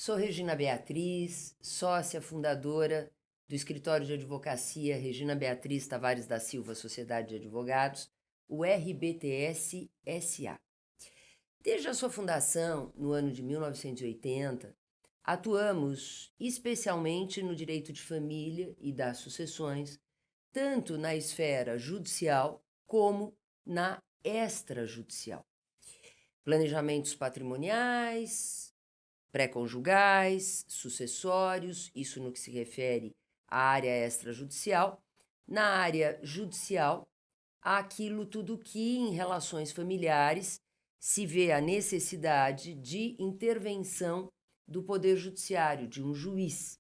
Sou Regina Beatriz, sócia fundadora do Escritório de Advocacia Regina Beatriz Tavares da Silva Sociedade de Advogados, o RBTS SA. Desde a sua fundação, no ano de 1980, atuamos especialmente no direito de família e das sucessões, tanto na esfera judicial como na extrajudicial. Planejamentos patrimoniais, pré-conjugais, sucessórios, isso no que se refere à área extrajudicial. Na área judicial, aquilo tudo que em relações familiares se vê a necessidade de intervenção do Poder Judiciário, de um juiz.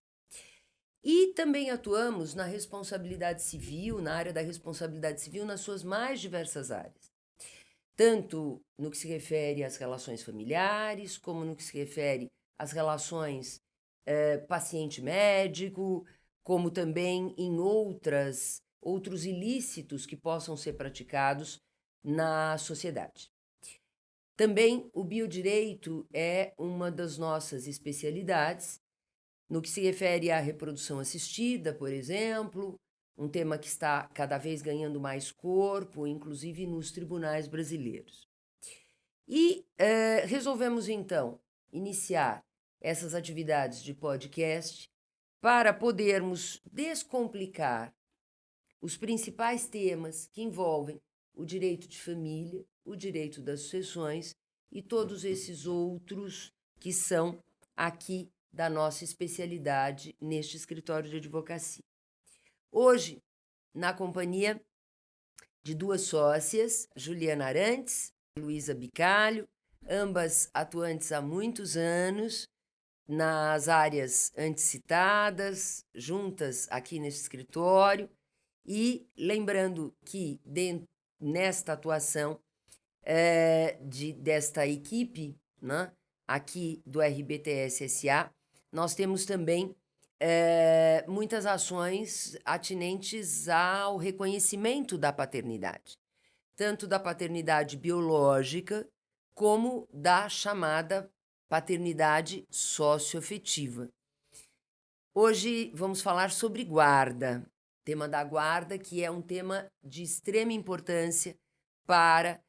E também atuamos na responsabilidade civil, na área da responsabilidade civil, nas suas mais diversas áreas. Tanto no que se refere às relações familiares, como no que se refere às relações paciente-médico, como também em outros ilícitos que possam ser praticados na sociedade. Também o biodireito é uma das nossas especialidades, no que se refere à reprodução assistida, por exemplo, um tema que está cada vez ganhando mais corpo, inclusive nos tribunais brasileiros. E resolvemos, então, iniciar essas atividades de podcast para podermos descomplicar os principais temas que envolvem o direito de família, o direito das sucessões e todos esses outros que são aqui da nossa especialidade neste escritório de advocacia. Hoje, na companhia de duas sócias, Juliana Arantes e Luísa Bicalho, ambas atuantes há muitos anos nas áreas antecitadas, juntas aqui neste escritório, e lembrando que nesta atuação desta equipe, né, aqui do RBTS SA, nós temos também muitas ações atinentes ao reconhecimento da paternidade, tanto da paternidade biológica como da chamada paternidade socioafetiva. Hoje vamos falar sobre guarda, tema da guarda, que é um tema de extrema importância para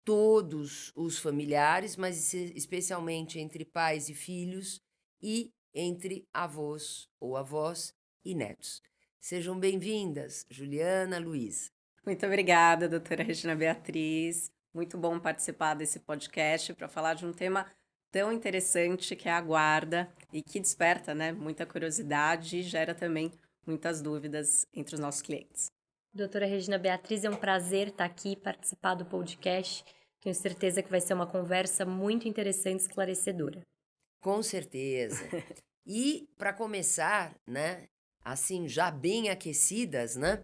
todos os familiares, mas especialmente entre pais e filhos e entre avós ou avós e netos. Sejam bem-vindas, Juliana, Luísa. Muito obrigada, doutora Regina Beatriz. Muito bom participar desse podcast para falar de um tema tão interessante que é a guarda e que desperta, né, muita curiosidade e gera também muitas dúvidas entre os nossos clientes. Doutora Regina Beatriz, é um prazer estar aqui e participar do podcast. Tenho certeza que vai ser uma conversa muito interessante e esclarecedora. Com certeza. E, para começar, né, assim, já bem aquecidas, né,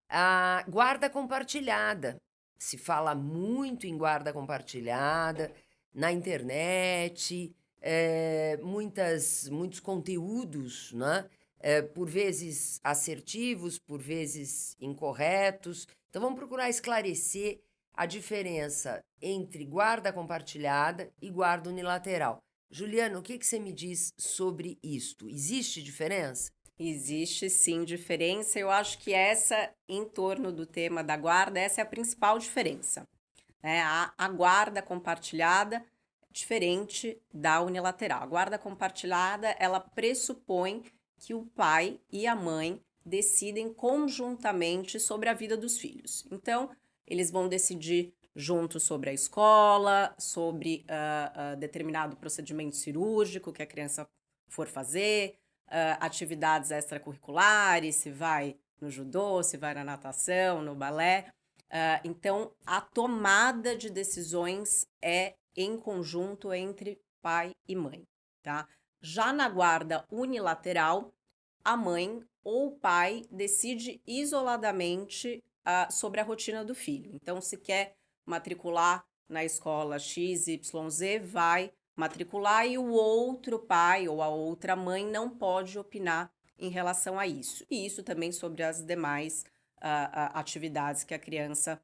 a guarda compartilhada. Se fala muito em guarda compartilhada na internet, muitos conteúdos, né? Por vezes assertivos, por vezes incorretos. Então vamos procurar esclarecer a diferença entre guarda compartilhada e guarda unilateral. Juliana, o que você me diz sobre isto? Existe diferença? Existe sim diferença. Eu acho que em torno do tema da guarda, essa é a principal diferença. A guarda compartilhada é diferente da unilateral. A guarda compartilhada, ela pressupõe que o pai e a mãe decidem conjuntamente sobre a vida dos filhos. Então, eles vão decidir juntos sobre a escola, sobre determinado procedimento cirúrgico que a criança for fazer, atividades extracurriculares, se vai no judô, se vai na natação, no balé. Então, a tomada de decisões é em conjunto entre pai e mãe, tá? Já na guarda unilateral, a mãe ou o pai decide isoladamente sobre a rotina do filho. Então, se quer matricular na escola XYZ, vai matricular e o outro pai ou a outra mãe não pode opinar em relação a isso. E isso também sobre as demais atividades que a criança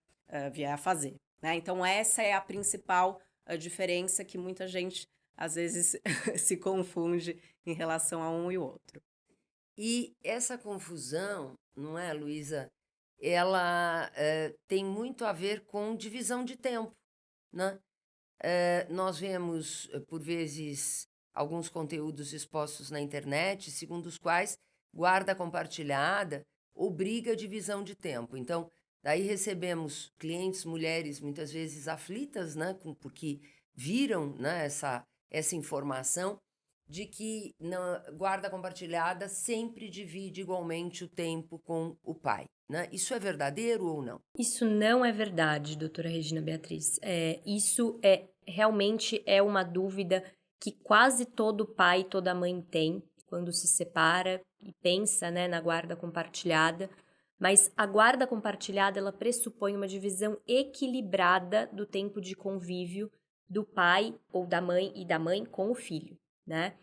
vier a fazer, né? Então, essa é a principal diferença que muita gente às vezes se confunde em relação a um e o outro. E essa confusão, não é, Luísa? Ela tem muito a ver com divisão de tempo, né? Nós vemos, por vezes, alguns conteúdos expostos na internet, segundo os quais guarda compartilhada obriga a divisão de tempo. Então, daí recebemos clientes, mulheres, muitas vezes aflitas, né, porque viram, né, essa informação de que na guarda compartilhada sempre divide igualmente o tempo com o pai, né? Isso é verdadeiro ou não? Isso não é verdade, doutora Regina Beatriz. Isso realmente é uma dúvida que quase todo pai e toda mãe tem quando se separa e pensa, né, na guarda compartilhada. Mas a guarda compartilhada, ela pressupõe uma divisão equilibrada do tempo de convívio do pai ou da mãe e da mãe com o filho, né?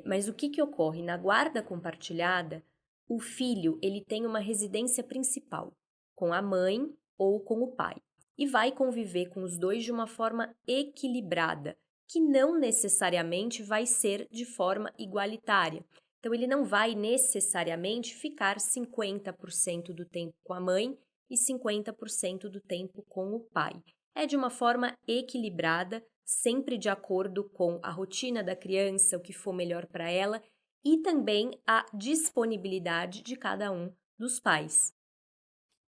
Mas o que ocorre? Na guarda compartilhada, o filho ele tem uma residência principal com a mãe ou com o pai e vai conviver com os dois de uma forma equilibrada, que não necessariamente vai ser de forma igualitária. Então, ele não vai necessariamente ficar 50% do tempo com a mãe e 50% do tempo com o pai. É de uma forma equilibrada, sempre de acordo com a rotina da criança, o que for melhor para ela e também a disponibilidade de cada um dos pais.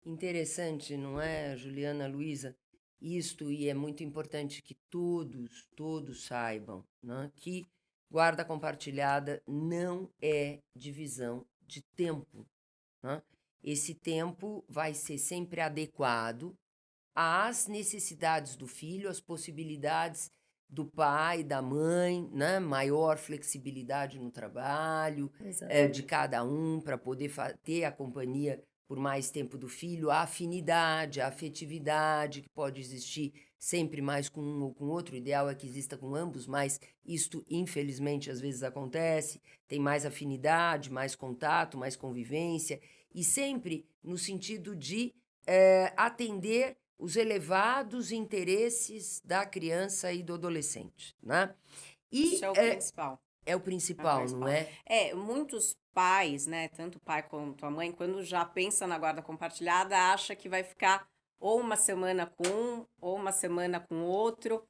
Interessante, não é, Juliana, Luísa? Isto, e é muito importante que todos saibam, né, que guarda compartilhada não é divisão de tempo, né? Esse tempo vai ser sempre adequado às necessidades do filho, às possibilidades do pai, da mãe, né? Maior flexibilidade no trabalho, de cada um, para poder ter a companhia por mais tempo do filho, a afinidade, a afetividade que pode existir sempre mais com um ou com outro. O ideal é que exista com ambos, mas isto, infelizmente, às vezes acontece. Tem mais afinidade, mais contato, mais convivência, e sempre no sentido de atender os elevados interesses da criança e do adolescente, né? Isso E é o principal. é o principal, não é? Muitos pais, né, tanto o pai quanto a mãe, quando já pensa na guarda compartilhada, acha que vai ficar ou uma semana com um, ou uma semana com outro,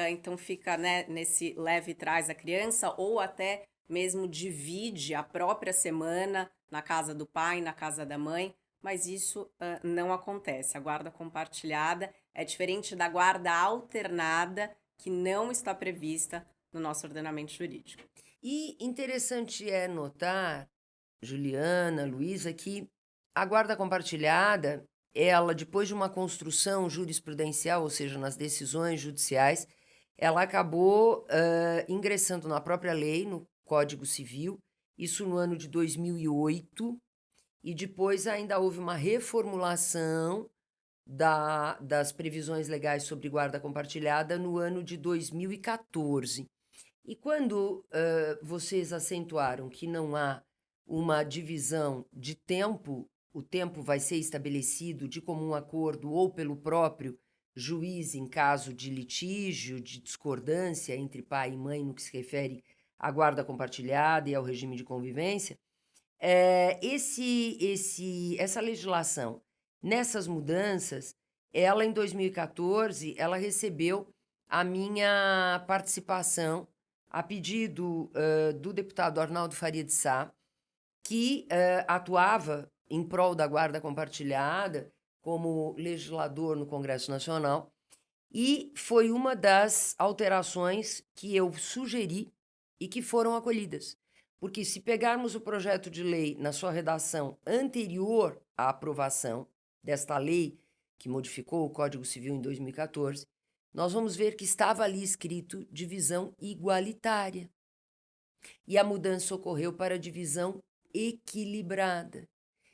então fica, né, nesse leve e traz a criança, ou até mesmo divide a própria semana na casa do pai, na casa da mãe, mas isso não acontece. A guarda compartilhada é diferente da guarda alternada, que não está prevista no nosso ordenamento jurídico. E interessante é notar, Juliana, Luísa, que a guarda compartilhada, ela, depois de uma construção jurisprudencial, ou seja, nas decisões judiciais, ela acabou ingressando na própria lei, no Código Civil, isso no ano de 2008, e depois ainda houve uma reformulação das previsões legais sobre guarda compartilhada no ano de 2014. E quando vocês acentuaram que não há uma divisão de tempo, o tempo vai ser estabelecido de comum acordo ou pelo próprio juiz em caso de litígio, de discordância entre pai e mãe no que se refere à guarda compartilhada e ao regime de convivência, essa legislação, nessas mudanças, ela em 2014, ela recebeu a minha participação a pedido do deputado Arnaldo Faria de Sá, que atuava em prol da guarda compartilhada como legislador no Congresso Nacional, e foi uma das alterações que eu sugeri e que foram acolhidas. Porque se pegarmos o projeto de lei na sua redação anterior à aprovação desta lei, que modificou o Código Civil em 2014, nós vamos ver que estava ali escrito divisão igualitária. E a mudança ocorreu para divisão equilibrada.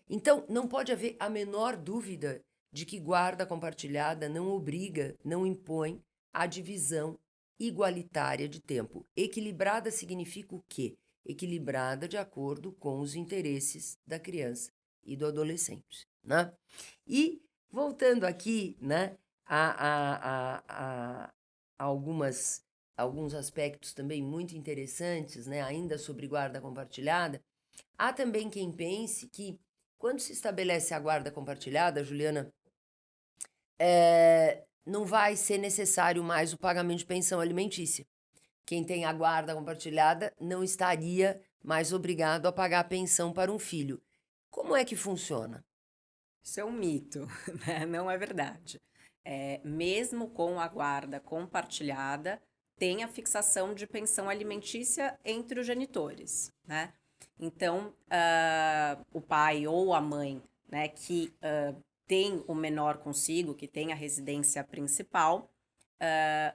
Então, não pode haver a menor dúvida de que guarda compartilhada não obriga, não impõe a divisão igualitária de tempo. Equilibrada significa o quê? Equilibrada de acordo com os interesses da criança e do adolescente, né? E voltando aqui, né, a algumas alguns aspectos também muito interessantes, né, ainda sobre guarda compartilhada. Há também quem pense que, quando se estabelece a guarda compartilhada, Juliana, não vai ser necessário mais o pagamento de pensão alimentícia. Quem tem a guarda compartilhada não estaria mais obrigado a pagar a pensão para um filho. Como é que funciona? Isso é um mito, né? Não é verdade. Mesmo com a guarda compartilhada, tem a fixação de pensão alimentícia entre os genitores, né? Então, o pai ou a mãe, né, que tem o menor consigo, que tem a residência principal,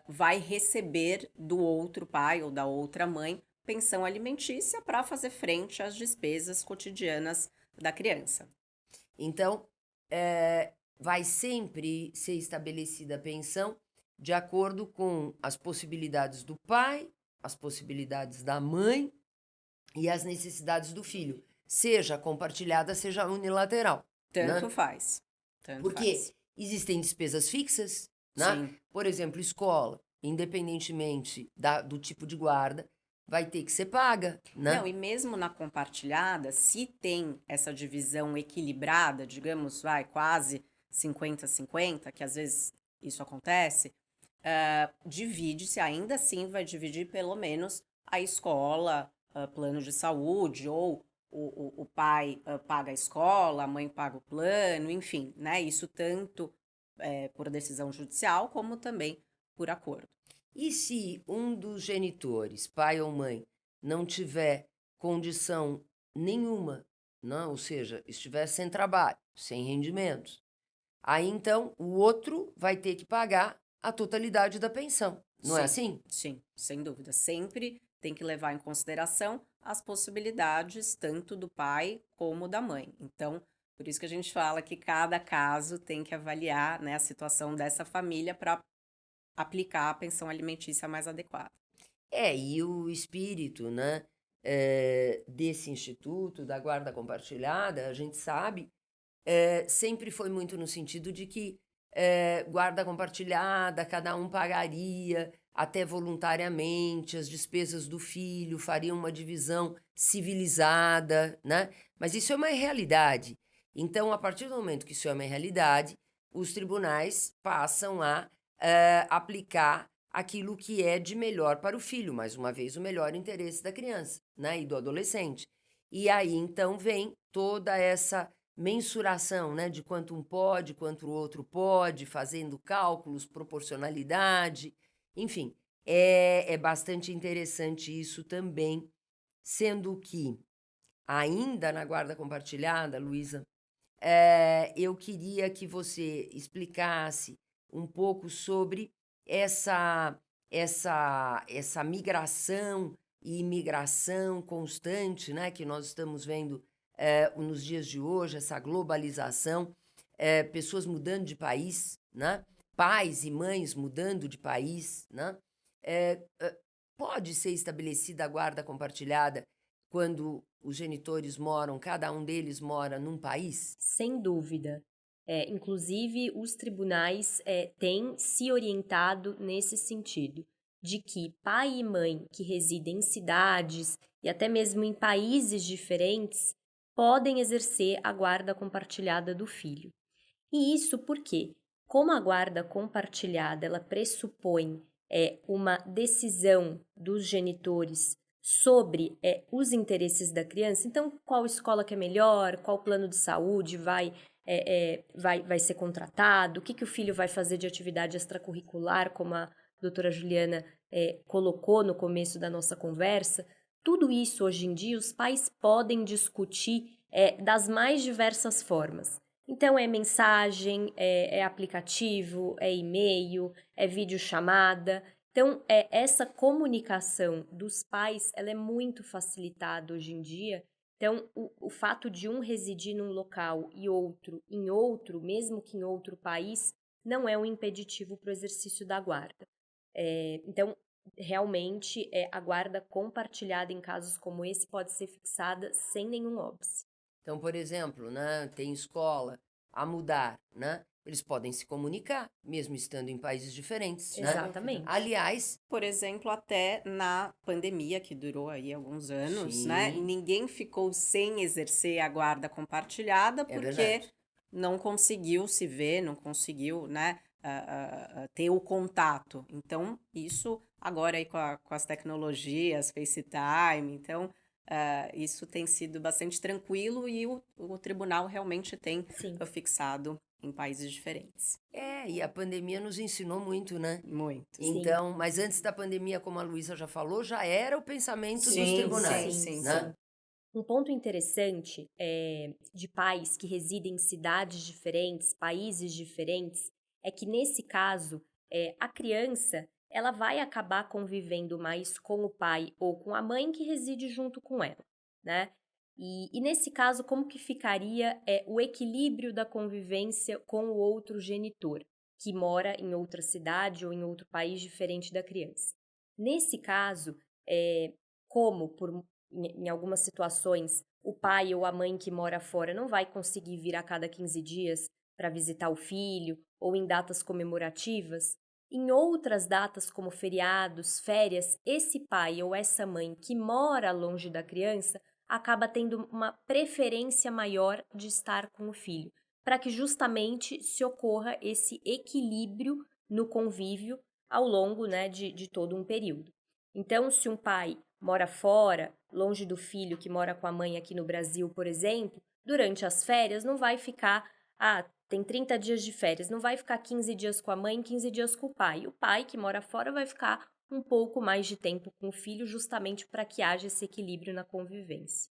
vai receber do outro pai ou da outra mãe pensão alimentícia para fazer frente às despesas cotidianas da criança. Então, vai sempre ser estabelecida a pensão de acordo com as possibilidades do pai, as possibilidades da mãe e as necessidades do filho, seja compartilhada, seja unilateral. Tanto né? faz. Tanto Porque faz. existem despesas fixas, né? Sim. Por exemplo, escola, independentemente do tipo de guarda, vai ter que ser paga, né? Não, e mesmo na compartilhada, se tem essa divisão equilibrada, digamos, quase 50-50, que às vezes isso acontece, divide-se, ainda assim vai dividir pelo menos a escola, plano de saúde, ou o pai paga a escola, a mãe paga o plano, enfim, né? Isso tanto por decisão judicial, como também por acordo. E se um dos genitores, pai ou mãe, não tiver condição nenhuma, não? Ou seja, estiver sem trabalho, sem rendimentos, aí então o outro vai ter que pagar a totalidade da pensão, não é assim? Sim, sem dúvida. Sempre tem que levar em consideração as possibilidades tanto do pai como da mãe. Então, por isso que a gente fala que cada caso tem que avaliar, né, a situação dessa família para aplicar a pensão alimentícia mais adequada. E o espírito, né, desse instituto, da guarda compartilhada, a gente sabe, sempre foi muito no sentido de que guarda compartilhada, cada um pagaria, até voluntariamente, as despesas do filho, faria uma divisão civilizada, né? Mas isso é uma realidade. Então, a partir do momento que isso é uma realidade, os tribunais passam a aplicar aquilo que é de melhor para o filho, mais uma vez, o melhor interesse da criança, né? E do adolescente. E aí, então, vem toda essa mensuração, né, de quanto um pode, quanto o outro pode, fazendo cálculos, proporcionalidade, enfim, é bastante interessante isso também, sendo que, ainda na guarda compartilhada, Luísa, eu queria que você explicasse um pouco sobre essa migração e imigração constante, né, que nós estamos vendo nos dias de hoje, essa globalização, pessoas mudando de país, né? Pais e mães mudando de país, né? Pode ser estabelecida a guarda compartilhada quando os genitores moram, cada um deles mora num país? Sem dúvida. Inclusive, os tribunais têm se orientado nesse sentido, de que pai e mãe que residem em cidades e até mesmo em países diferentes podem exercer a guarda compartilhada do filho. E isso porque, como a guarda compartilhada ela pressupõe uma decisão dos genitores sobre os interesses da criança, então qual escola que é melhor, qual plano de saúde vai ser contratado, o que o filho vai fazer de atividade extracurricular, como a doutora Juliana colocou no começo da nossa conversa, tudo isso hoje em dia os pais podem discutir das mais diversas formas. Então, é mensagem, é aplicativo, é e-mail, é videochamada. Então, essa comunicação dos pais, ela é muito facilitada hoje em dia. Então, o fato de um residir num local e outro em outro, mesmo que em outro país, não é um impeditivo para o exercício da guarda. Então, realmente, a guarda compartilhada em casos como esse pode ser fixada sem nenhum óbice. Então, por exemplo, né, tem escola a mudar, né? eles podem se comunicar, mesmo estando em países diferentes, né? Exatamente. Aliás, Por exemplo, até na pandemia, que durou aí alguns anos, né? sim, Ninguém ficou sem exercer a guarda compartilhada é porque verdade. não conseguiu se ver, não conseguiu, né, ter o contato. Então, isso agora aí com as tecnologias, FaceTime, então, isso tem sido bastante tranquilo e o tribunal realmente tem Sim. fixado em países diferentes. E a pandemia nos ensinou muito, né? Muito. Sim. Então, mas antes da pandemia, como a Luísa já falou, já era o pensamento dos Sim, tribunais, sim, né? Um ponto interessante de pais que residem em cidades diferentes, países diferentes, é que nesse caso, a criança ela vai acabar convivendo mais com o pai ou com a mãe que reside junto com ela, né? E nesse caso, como que ficaria o equilíbrio da convivência com o outro genitor, que mora em outra cidade ou em outro país diferente da criança? Nesse caso, como em algumas situações, o pai ou a mãe que mora fora não vai conseguir vir a cada 15 dias para visitar o filho ou em datas comemorativas. Em outras datas, como feriados, férias, esse pai ou essa mãe que mora longe da criança acaba tendo uma preferência maior de estar com o filho, para que justamente se ocorra esse equilíbrio no convívio ao longo, né, de todo um período. Então, se um pai mora fora, longe do filho que mora com a mãe aqui no Brasil, por exemplo, durante as férias não vai ficar, tem 30 dias de férias, não vai ficar 15 dias com a mãe, 15 dias com o pai. O pai que mora fora vai ficar um pouco mais de tempo com o filho, justamente para que haja esse equilíbrio na convivência.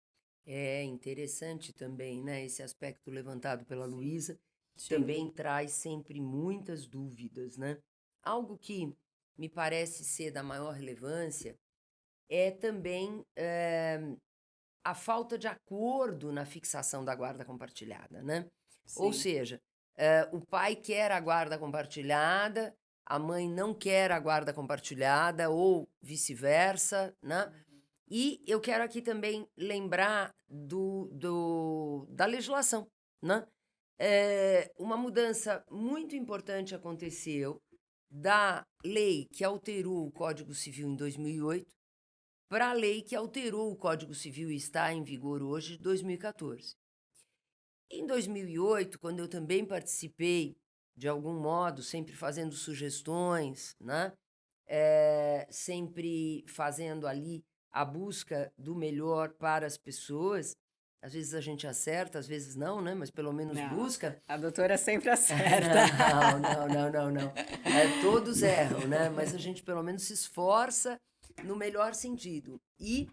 É interessante também, né? Esse aspecto levantado pela Luísa Sim. também traz sempre muitas dúvidas, né? Algo que me parece ser da maior relevância é também a falta de acordo na fixação da guarda compartilhada, né? Ou Sim. seja, o pai quer a guarda compartilhada, a mãe não quer a guarda compartilhada, ou vice-versa, né? E eu quero aqui também lembrar da legislação, né? Uma mudança muito importante aconteceu da lei que alterou o Código Civil em 2008 para a lei que alterou o Código Civil e está em vigor hoje, de 2014. Em 2008, quando eu também participei, de algum modo, sempre fazendo sugestões, né? Sempre fazendo ali a busca do melhor para as pessoas. Às vezes a gente acerta, às vezes não, né? Mas pelo menos Não, busca. a doutora sempre acerta. Não. Todos erram, né? Mas a gente pelo menos se esforça no melhor sentido. E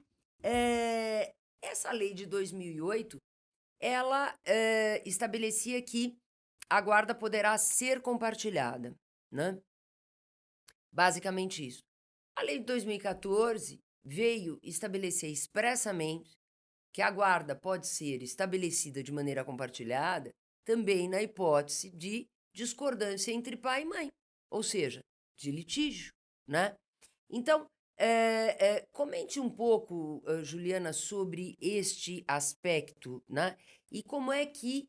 essa lei de 2008, ela estabelecia que a guarda poderá ser compartilhada, né? Basicamente isso. A lei de 2014 veio estabelecer expressamente que a guarda pode ser estabelecida de maneira compartilhada também na hipótese de discordância entre pai e mãe, ou seja, de litígio, né? Então, comente um pouco, Juliana, sobre este aspecto, né? E como é que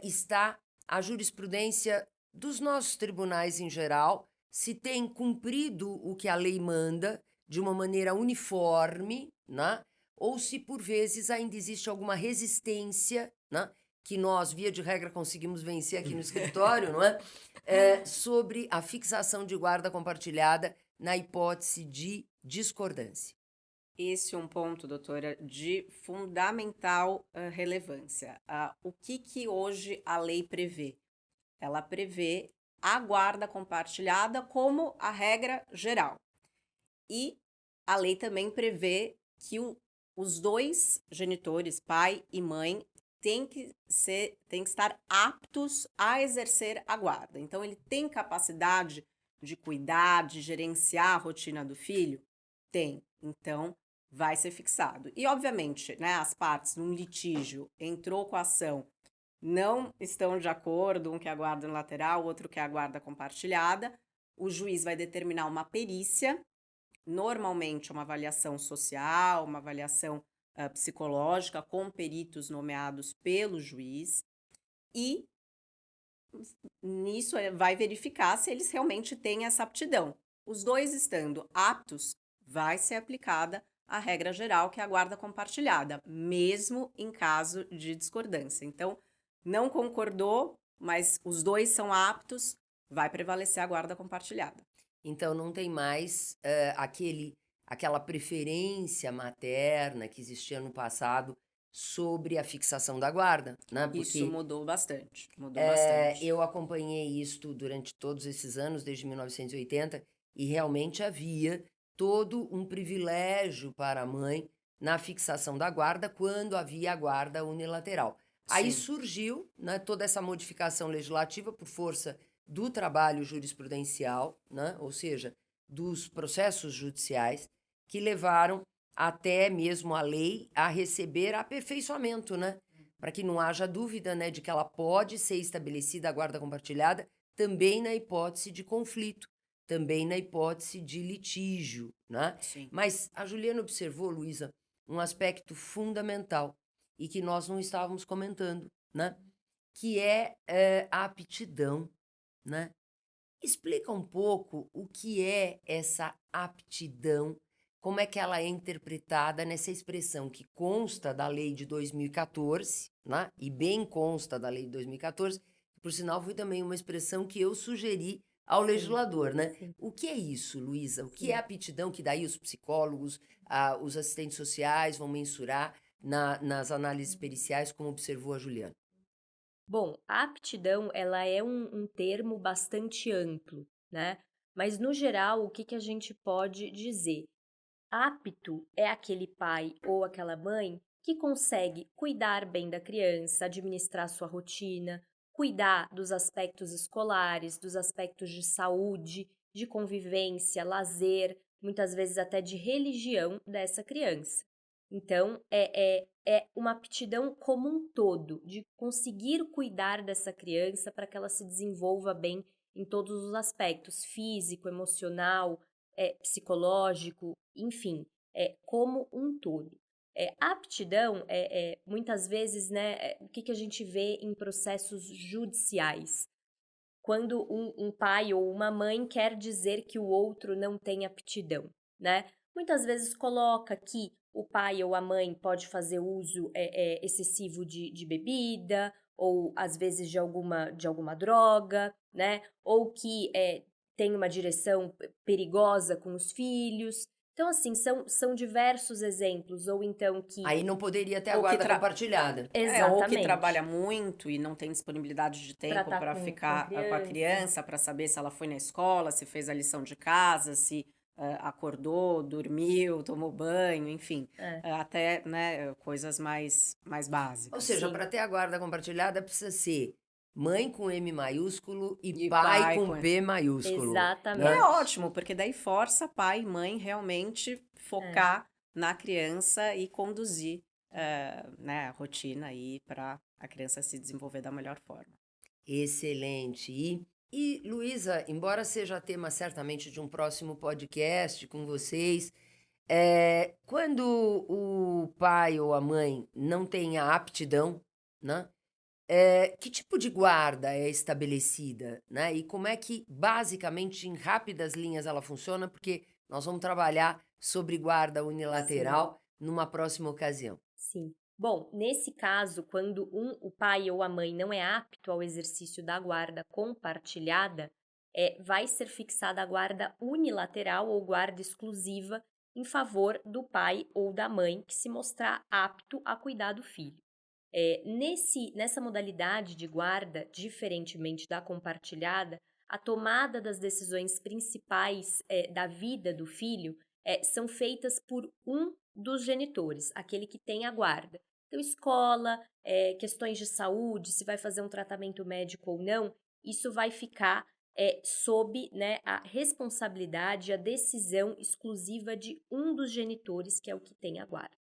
está a jurisprudência dos nossos tribunais em geral, se tem cumprido o que a lei manda de uma maneira uniforme, né? Ou se por vezes ainda existe alguma resistência, né? Que nós, via de regra, conseguimos vencer aqui no escritório, não é? Sobre a fixação de guarda compartilhada na hipótese de discordância. Esse é um ponto, doutora, de fundamental relevância. O que hoje a lei prevê? Ela prevê a guarda compartilhada como a regra geral. E a lei também prevê que os dois genitores, pai e mãe, têm que estar aptos a exercer a guarda. Então, ele tem capacidade de cuidar, de gerenciar a rotina do filho? Tem. Então, vai ser fixado. E, obviamente, né, as partes num litígio entrou com a ação, não estão de acordo, um quer a guarda unilateral, outro quer a guarda compartilhada, o juiz vai determinar uma perícia, normalmente uma avaliação social, uma avaliação psicológica com peritos nomeados pelo juiz, e nisso vai verificar se eles realmente têm essa aptidão. Os dois estando aptos, vai ser aplicada a regra geral, que é a guarda compartilhada, mesmo em caso de discordância. Então, não concordou, mas os dois são aptos, vai prevalecer a guarda compartilhada. Então não tem mais aquela preferência materna que existia no passado sobre a fixação da guarda, né? Isso Porque mudou bastante, mudou bastante. eu acompanhei isto durante todos esses anos, desde 1980, e realmente havia todo um privilégio para a mãe na fixação da guarda quando havia a guarda unilateral. Aí Sim. surgiu, né, toda essa modificação legislativa por força do trabalho jurisprudencial, né, ou seja, dos processos judiciais, que levaram até mesmo a lei a receber aperfeiçoamento, né? Para que não haja dúvida, né, de que ela pode ser estabelecida a guarda compartilhada também na hipótese de conflito, também na hipótese de litígio, né? Sim. Mas a Juliana observou, Luísa, um aspecto fundamental e que nós não estávamos comentando, né? Que é a aptidão, né? Explica um pouco o que é essa aptidão, como é que ela é interpretada nessa expressão que consta da lei de 2014, né? E bem consta da lei de 2014, que, por sinal, foi também uma expressão que eu sugeri ao legislador, né? Sim. O que é isso, Luísa? O que Sim. é aptidão que daí os psicólogos, os assistentes sociais vão mensurar nas análises periciais, como observou a Juliana? Bom, a aptidão, ela é um termo bastante amplo, né? Mas, no geral, o que que a gente pode dizer? Apto é aquele pai ou aquela mãe que consegue cuidar bem da criança, administrar sua rotina, cuidar dos aspectos escolares, dos aspectos de saúde, de convivência, lazer, muitas vezes até de religião dessa criança. Então, é uma aptidão como um todo, de conseguir cuidar dessa criança para que ela se desenvolva bem em todos os aspectos, físico, emocional, psicológico, enfim, como um todo. A aptidão muitas vezes, né, o que a gente vê em processos judiciais? Quando um pai ou uma mãe quer dizer que o outro não tem aptidão, né? Muitas vezes coloca que o pai ou a mãe pode fazer uso excessivo de bebida, ou às vezes de alguma droga, né? Ou que tem uma direção perigosa com os filhos. Então, assim, são diversos exemplos. Ou então que... Aí não poderia ter a Ou que guarda compartilhada. ou que Exatamente. trabalha muito e não tem disponibilidade de tempo tá para com ficar com a criança. criança, para saber se ela foi na escola, se fez a lição de casa, se acordou, dormiu, tomou banho, enfim, até, né, coisas mais básicas. Ou seja, Sim. para ter a guarda compartilhada precisa ser mãe com M maiúsculo e E pai pai com com- P maiúsculo. Exatamente. né? É ótimo, porque daí força pai e mãe realmente focar na criança e conduzir né, a rotina aí para a criança se desenvolver da melhor forma. Excelente. E Luísa, embora seja tema certamente de um próximo podcast com vocês, quando o pai ou a mãe não tem a aptidão, né? Que tipo de guarda é estabelecida, né? E como é que, basicamente, em rápidas linhas ela funciona? Porque nós vamos trabalhar sobre guarda unilateral numa próxima ocasião. Sim. Bom, nesse caso, quando o pai ou a mãe não é apto ao exercício da guarda compartilhada, vai ser fixada a guarda unilateral ou guarda exclusiva em favor do pai ou da mãe que se mostrar apto a cuidar do filho. Nessa modalidade de guarda, diferentemente da compartilhada, a tomada das decisões principais da vida do filho são feitas por um dos genitores, aquele que tem a guarda. Então, escola, questões de saúde, se vai fazer um tratamento médico ou não, isso vai ficar sob, né, a responsabilidade, a decisão exclusiva de um dos genitores, que é o que tem a guarda.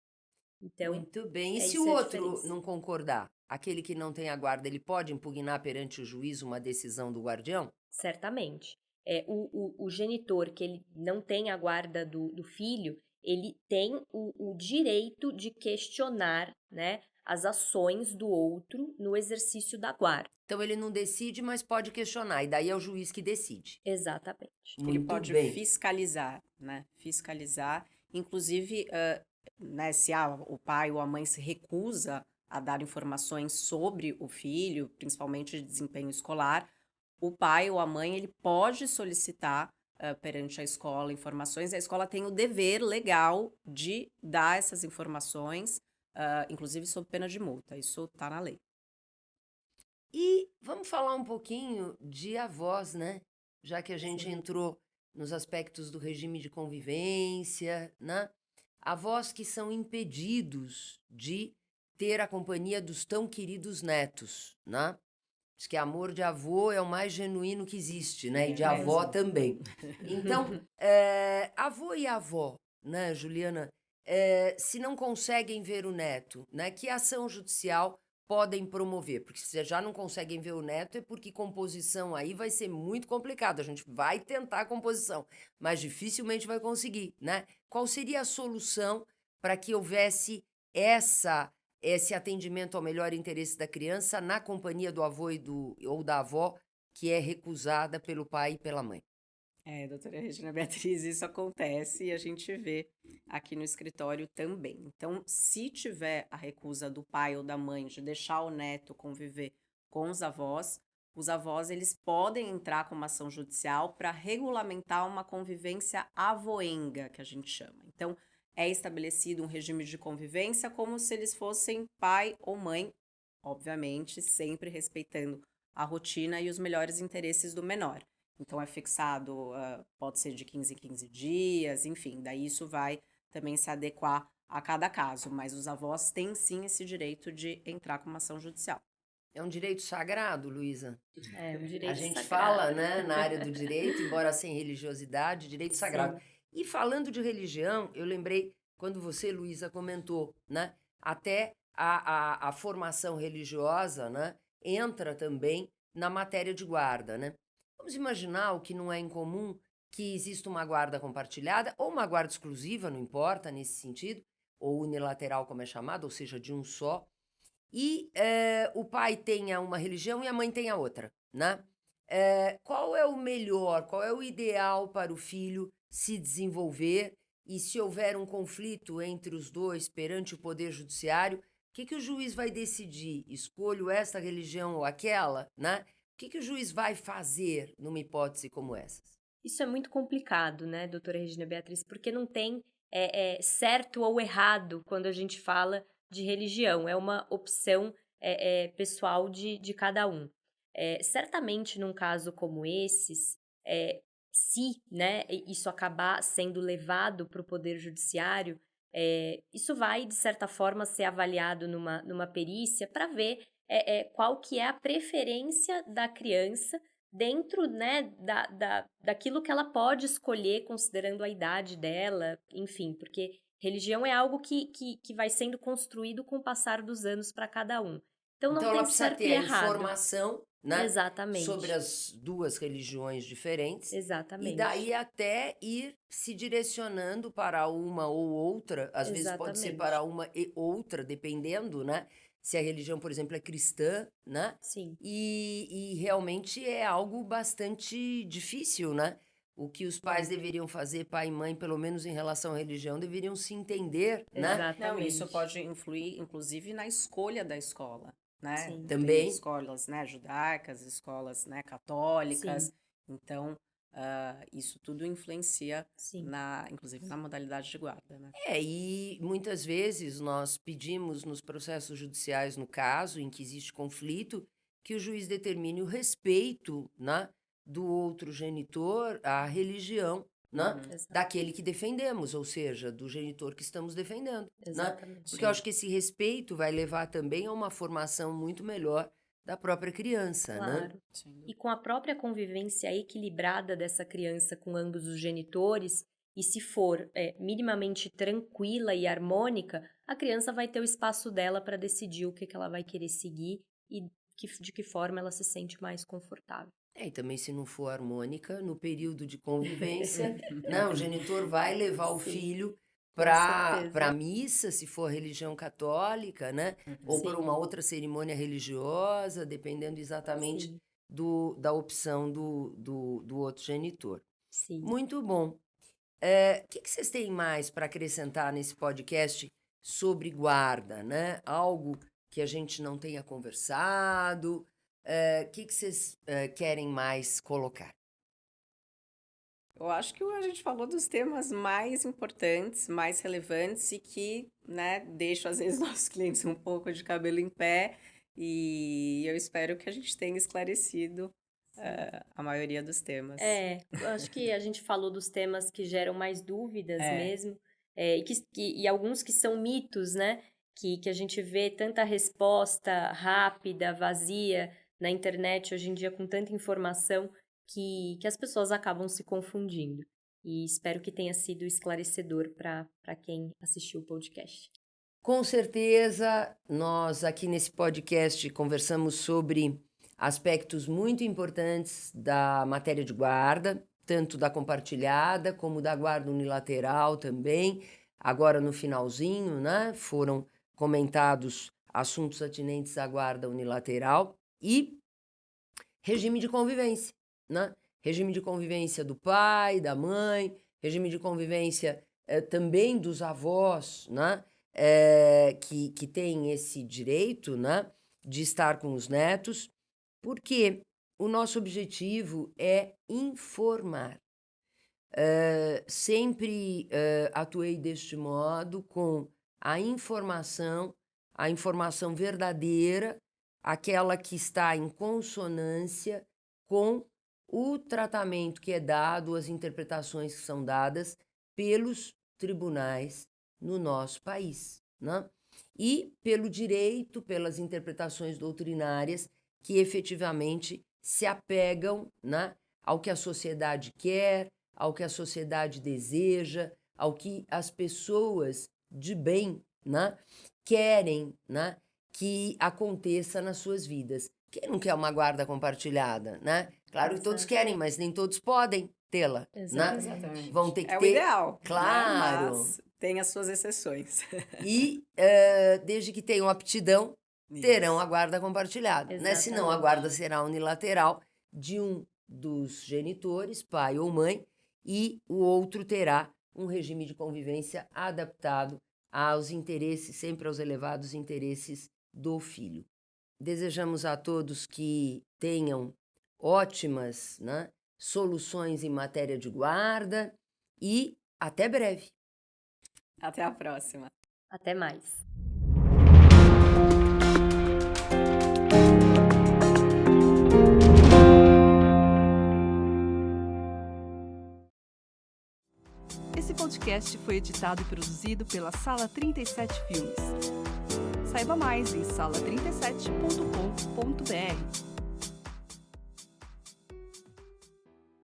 Então, Muito bem. E é se isso o a outro diferença. não concordar? Aquele que não tem a guarda, ele pode impugnar perante o juiz uma decisão do guardião? Certamente. O genitor que ele não tem a guarda do filho, ele tem o direito de questionar, né, as ações do outro no exercício da guarda. Então ele não decide, mas pode questionar, e daí é o juiz que decide. Exatamente. Ele Muito pode bem. fiscalizar, né? Fiscalizar, inclusive, né, se o pai ou a mãe se recusa a dar informações sobre o filho, principalmente de desempenho escolar, o pai ou a mãe ele pode solicitar perante a escola informações. A escola tem o dever legal de dar essas informações, inclusive sob pena de multa. Isso está na lei. E vamos falar um pouquinho de avós, né? Já que a gente Sim. entrou nos aspectos do regime de convivência, né? Avós que são impedidos de ter a companhia dos tão queridos netos, né? Diz que amor de avô é o mais genuíno que existe, né? E de É avó mesmo. também. Então, avô e avó, né, Juliana, se não conseguem ver o neto, né, que ação judicial podem promover? Porque se já não conseguem ver o neto é porque composição aí vai ser muito complicado. A gente vai tentar a composição, mas dificilmente vai conseguir, né? Qual seria a solução para que houvesse esse atendimento ao melhor interesse da criança na companhia do avô ou da avó que é recusada pelo pai e pela mãe? Doutora Regina Beatriz, isso acontece e a gente vê aqui no escritório também. Então, se tiver a recusa do pai ou da mãe de deixar o neto conviver com os avós eles podem entrar com uma ação judicial para regulamentar uma convivência avoenga, que a gente chama. Então, é estabelecido um regime de convivência como se eles fossem pai ou mãe, obviamente, sempre respeitando a rotina e os melhores interesses do menor. Então, é fixado, pode ser de 15 em 15 dias, enfim, daí isso vai também se adequar a cada caso, mas os avós têm sim esse direito de entrar com uma ação judicial. É um direito sagrado, Luísa. É um A direito gente sagrado. fala, né, na área do direito, embora sem religiosidade, direito sagrado. Sim. E falando de religião, eu lembrei quando você, Luísa, comentou, né, até a formação religiosa, né, entra também na matéria de guarda, né? Vamos imaginar o que não é incomum que exista uma guarda compartilhada ou uma guarda exclusiva, não importa nesse sentido, ou unilateral, como é chamado, ou seja, de um só, e o pai tenha uma religião e a mãe tenha outra, né? Qual é o melhor, qual é o ideal para o filho se desenvolver e se houver um conflito entre os dois perante o Poder Judiciário, o que o juiz vai decidir? Escolho esta religião ou aquela, né? O que o juiz vai fazer numa hipótese como essa? Isso é muito complicado, né, doutora Regina Beatriz, porque não tem certo ou errado quando a gente fala de religião. É uma opção pessoal de cada um. Certamente, num caso como esses, se, né, isso acabar sendo levado para o Poder Judiciário, isso vai, de certa forma, ser avaliado numa perícia para ver qual que é a preferência da criança dentro, né, daquilo que ela pode escolher considerando a idade dela, enfim, porque religião é algo que vai sendo construído com o passar dos anos para cada um. Então não Então ela tem precisa certo e ter a errado. informação, né, Exatamente. sobre as duas religiões diferentes. Exatamente. E daí até ir se direcionando para uma ou outra, às vezes pode ser Exatamente. para uma e outra, dependendo, né? Se a religião, por exemplo, é cristã, né? Sim. E realmente é algo bastante difícil, né? O que os pais deveriam fazer, pai e mãe, pelo menos em relação à religião, deveriam se entender, né? Exatamente. Não, isso pode influir, inclusive, na escolha da escola, né? Sim. Também. Tem escolas, né, judaicas, escolas, né, católicas. Sim. Então, isso tudo influencia, Sim. inclusive na modalidade de guarda, né? E muitas vezes nós pedimos nos processos judiciais, no caso em que existe conflito, que o juiz determine o respeito, né, do outro genitor à religião, né, Uhum. Exato. daquele que defendemos, ou seja, do genitor que estamos defendendo, né? Exatamente. Porque eu acho que esse respeito vai levar também a uma formação muito melhor da própria criança, né? Claro. Sim. E com a própria convivência equilibrada dessa criança com ambos os genitores, e se for minimamente tranquila e harmônica, a criança vai ter o espaço dela para decidir o que ela vai querer seguir e de que forma ela se sente mais confortável. E também se não for harmônica, no período de convivência, né, o genitor vai levar o Sim. filho para certeza. a missa, se for religião católica, né? Ou para Sim. uma outra cerimônia religiosa, dependendo exatamente Sim, da opção do outro genitor. sim. Muito bom. O que vocês têm mais para acrescentar nesse podcast sobre guarda, né? Algo que a gente não tenha conversado? O que vocês querem mais colocar? Eu acho que a gente falou dos temas mais importantes, mais relevantes e que, né, deixam às vezes nossos clientes um pouco de cabelo em pé. E eu espero que a gente tenha esclarecido a maioria dos temas. Eu acho que a gente falou dos temas que geram mais dúvidas É. mesmo, e alguns que são mitos, né? Que a gente vê tanta resposta rápida, vazia na internet hoje em dia com tanta informação que as pessoas acabam se confundindo. E espero que tenha sido esclarecedor para quem assistiu o podcast. Com certeza, nós aqui nesse podcast conversamos sobre aspectos muito importantes da matéria de guarda, tanto da compartilhada como da guarda unilateral também. Agora no finalzinho, né, foram comentados assuntos atinentes à guarda unilateral e regime de convivência, né? Regime de convivência do pai, da mãe, regime de convivência também dos avós, né? Que tem esse direito, né, de estar com os netos, porque o nosso objetivo é informar. Sempre atuei deste modo, com a informação verdadeira, aquela que está em consonância com o tratamento que é dado, as interpretações que são dadas pelos tribunais no nosso país, né? E pelo direito, pelas interpretações doutrinárias que efetivamente se apegam, né, ao que a sociedade quer, ao que a sociedade deseja, ao que as pessoas de bem, né, querem, né, que aconteça nas suas vidas. Quem não quer uma guarda compartilhada, né? Claro que todos Exato. querem, mas nem todos podem tê-la, né? Exatamente. Vão ter que É o ter... ideal, né? Claro. Mas tem as suas exceções. E desde que tenham aptidão, terão Isso. a guarda compartilhada, né? Senão a Exatamente. guarda será unilateral de um dos genitores, pai ou mãe, e o outro terá um regime de convivência adaptado aos interesses, sempre aos elevados interesses do filho. Desejamos a todos que tenham ótimas, né, soluções em matéria de guarda e até breve. Até a próxima. Até mais. Esse podcast foi editado e produzido pela Sala 37 Filmes. Saiba mais em sala37.com.br.